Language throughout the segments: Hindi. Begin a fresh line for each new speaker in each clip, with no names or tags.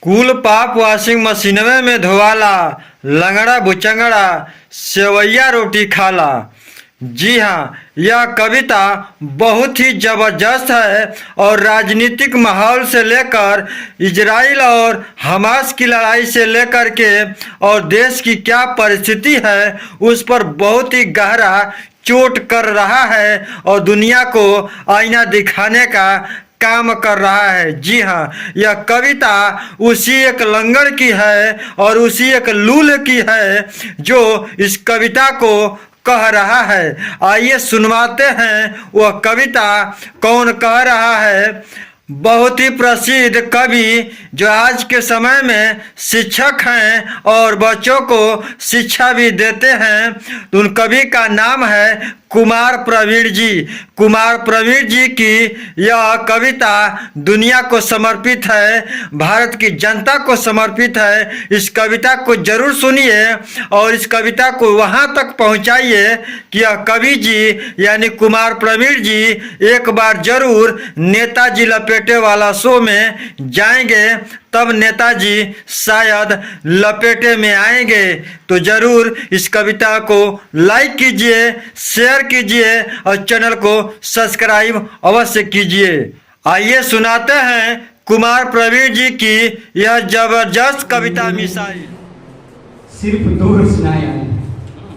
कुल पाप वॉशिंग मशीनवे में धोवाला, लंगड़ा भुचंगड़ा सेवैया रोटी खाला। जी हाँ, यह कविता बहुत ही जबरदस्त है और राजनीतिक माहौल से लेकर इजराइल और हमास की लड़ाई से लेकर के और देश की क्या परिस्थिति है उस पर बहुत ही गहरा चोट कर रहा है और दुनिया को आईना दिखाने का काम कर रहा है। जी हाँ, यह कविता उसी एक लंगड़ की है और उसी एक लूल की है जो इस कविता को कह रहा है। आइए सुनवाते हैं वह कविता कौन कह रहा है। बहुत ही प्रसिद्ध कवि जो आज के समय में शिक्षक हैं और बच्चों को शिक्षा भी देते हैं, तो उन कवि का नाम है कुमार प्रवीण जी। कुमार प्रवीण जी की यह कविता दुनिया को समर्पित है, भारत की जनता को समर्पित है। इस कविता को जरूर सुनिए और इस कविता को वहाँ तक पहुँचाइए कि यह कवि जी यानी कुमार प्रवीण जी एक बार जरूर नेताजी लपेटे वाला शो में जाएंगे, तब नेताजी शायद लपेटे में आएंगे। तो जरूर इस कविता को लाइक कीजिए, शेयर कीजिए और चैनल को सब्सक्राइब अवश्य कीजिए। आइए सुनाते हैं कुमार प्रवीण जी की यह जबरदस्त कविता मिसाइल।
सिर्फ दो सुनाया है।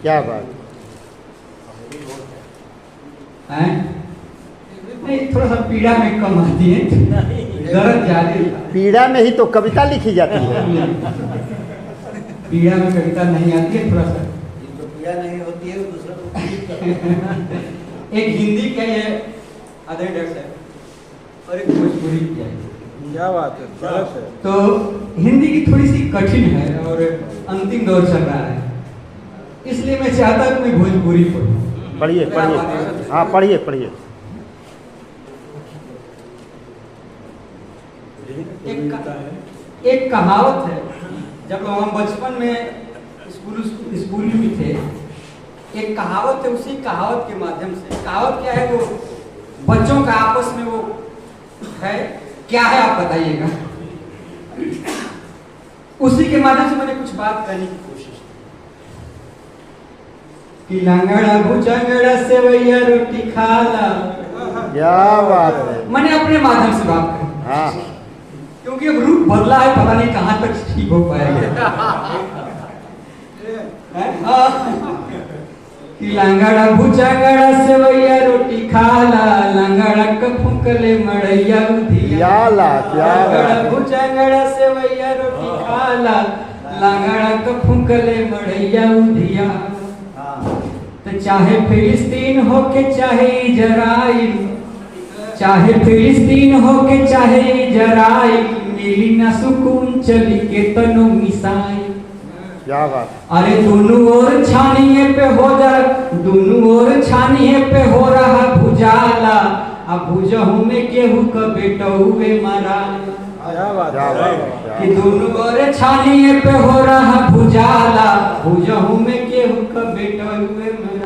क्या बात
है? नहीं, थोड़ा सा पीड़ा में कम आती है, दर्द ज्यादा।
पीड़ा में ही तो कविता लिखी जाती है।
पीड़ा में कविता नहीं आती है, थोड़ा सा
तो पीड़ा नहीं होती है दूसरा
एक हिंदी का ये आधे डर से और एक भोजपुरी की है।
क्या बात है, गलत है।
तो हिंदी की थोड़ी सी कठिन है और अंतिम दौर चल रहा है, इसलिए मैं चाहता हूँ मैं भोजपुरी पढ़ूं।
पढ़िए पढ़िए, हाँ पढ़िए पढ़िए।
एक कहावत है, जब हम बचपन में स्कूल में थे, एक कहावत है, उसी कहावत के माध्यम से, कहावत क्या है वो बच्चों का आपस में वो है, क्या है आप बताइएगा। उसी के माध्यम से मैंने कुछ बात करने की कोशिश की। लंगड़ा भुजंगड़ा सेवैया रोटी खाला।
क्या बात है।
मैंने अपने माध्यम से बात करी।
हाँ,
क्योंकि अब रूप बदला है, पता नहीं कहां तक ठीक हो पाएगा। कि लंगड़ा भुजंगड़ा सेवैया रोटी खाला, लंगड़ा क फुंकले मड़ैया उधिया। लंगड़ा भुजंगड़ा सेवैया रोटी खाला, लंगड़ा क फुंकले मड़ैया उधिया। तो चाहे फिलिस्तीन हो के चाहे इजराइल, चाहे फिलिस्तीन हो के चाहे इजराइल, मिली ना सुकून चली के तनो मिसाइल।
क्या बात।
अरे दोनों ओर छानिए पे हो जा, दोनों ओर छानिए पे हो रहा भुजाला, अब भुजहू में केहू का बेटा हुए मारा।
क्या बात है
कि दोनों ओर छानिए पे हो रहा भुजाला, भुजहू में केहू का बेटा हुए मारा।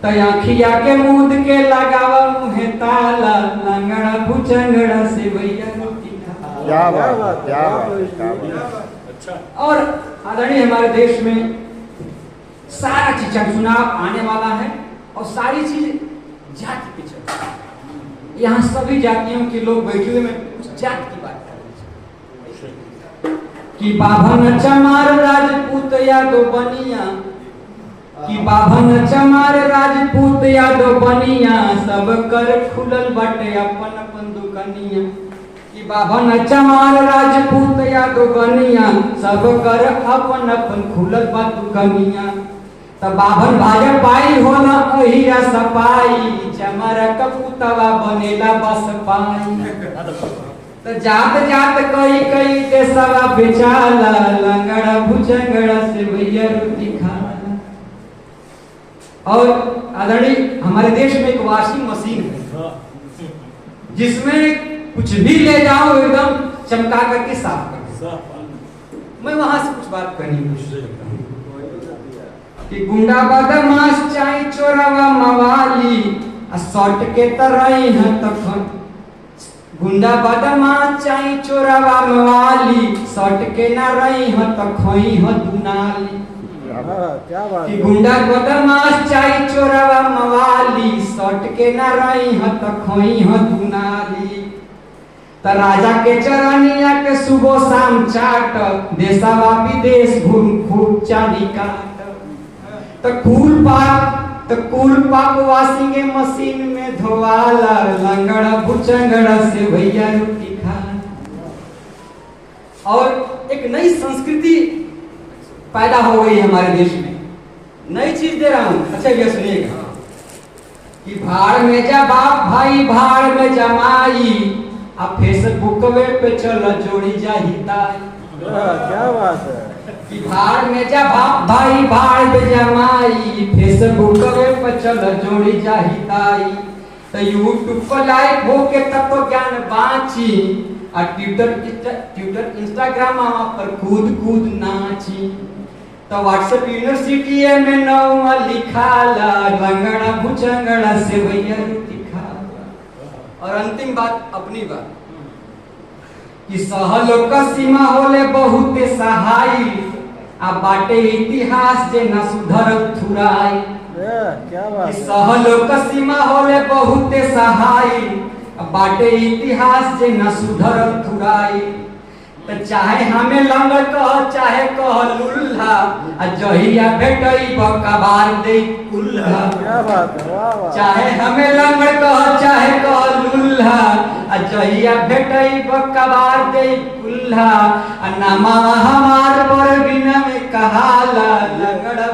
तयाखिया के मूद के लगावा मुहे ताला, लंगड़ा भुजंगड़ा सेवैया रोटी खाला।
क्या बात, क्या बात, क्या बात।
और आदरणीय हमारे देश में सारा चीज चुनाव आने वाला है और सारी चीज जाति पे चल रही है। यहाँ सभी जातियों के लोग बैठे हुए में कुछ जाति की बात कर रहे हैं कि बाभन चमार राजपूत यादव बनिया, कि बाभन चमार राजपूत यादव बनिया, सब कर खुलल बाटे अपन अपन दुकनिया। कि बाभन चमार राजपूत यादव बनिया, सब कर अपन अपन खुलल बा दुकनिया। त बाभन भाजपाई होला अहिरा सपाई, चमार कपूतवा बनेला बस पाई। त जात जात कई कई देशवा बेचाला, लंगड़ा भुजंगड़ा सेवैया रोटी खाला। और आदरणीय हमारे देश में एक वॉशिंग मशीन है जिसमें कुछ भी ले जाओ एकदम चमका करके साफ कर। मैं वहां से कुछ बात करनी कोशिश करता हूं कि गुंडा बदमाश चाहे चोरवा मवाली, शॉर्ट के तरह है तखन। गुंडा बदमाश चाहे चोरवा मवाली, सट के ना रही ह त खई ह दुनाली
क्या बात
कि
है
गुंडा बदमाश चाई चोरवा मवाली सट के ना रही ह त खई ह दुनाली त राजा के चरनिया के सुबह शाम चाट देशवा विदेश घूम खूब चांदी काट त कूल पाक वाशिंग मशीन में धोवाला लंगड़ा भुचंगड़ा से भैया रोटी खा। और एक नई संस्कृति पैदा हो गई हमारे देश में, नई चीज दे रहा हूं, अच्छा ये सुनिएगा कि भाड़ में जा बाप भाई भाड़ में जमाई अब फेसबुक पे चल जोड़ी जा हिताई।
क्या बात है
कि भाड़ में जा बाप भाई भाड़ में जमाई फेसबुक पे चल जोड़ी जा हिताई। तो यूट्यूब पर लाइव हो के तत्व ज्ञान बाची और ट्विटर इंस्टाग्राम पर कूद नाची। तो व्हाट्सएप यूनिवर्सिटी में नौवा लिखाला लंगड़ा भुचंगड़ा से भैया रोटी खाला। और अंतिम बात अपनी बात कि सहलोक का सीमा होले बहुते सहाई आ बाटे इतिहास जे न सुधर थुराई।
क्या बात
कि
है
सहलोक का सीमा होले बहुते सहाई आ बाटे इतिहास जे न सुधर थुराई। तो चाहे हमें लंगड़ कह चाहे कह लुल्हा आ जहिया भेटई बकबार दे कुल्हा।
क्या बात है वाह वाह
चाहे हमें लंगड़ कह चाहे कह लुल्हा आ जहिया भेटई बकबार दे कुल्हा आ नामा हमार पर बिना में कहाला लंगड़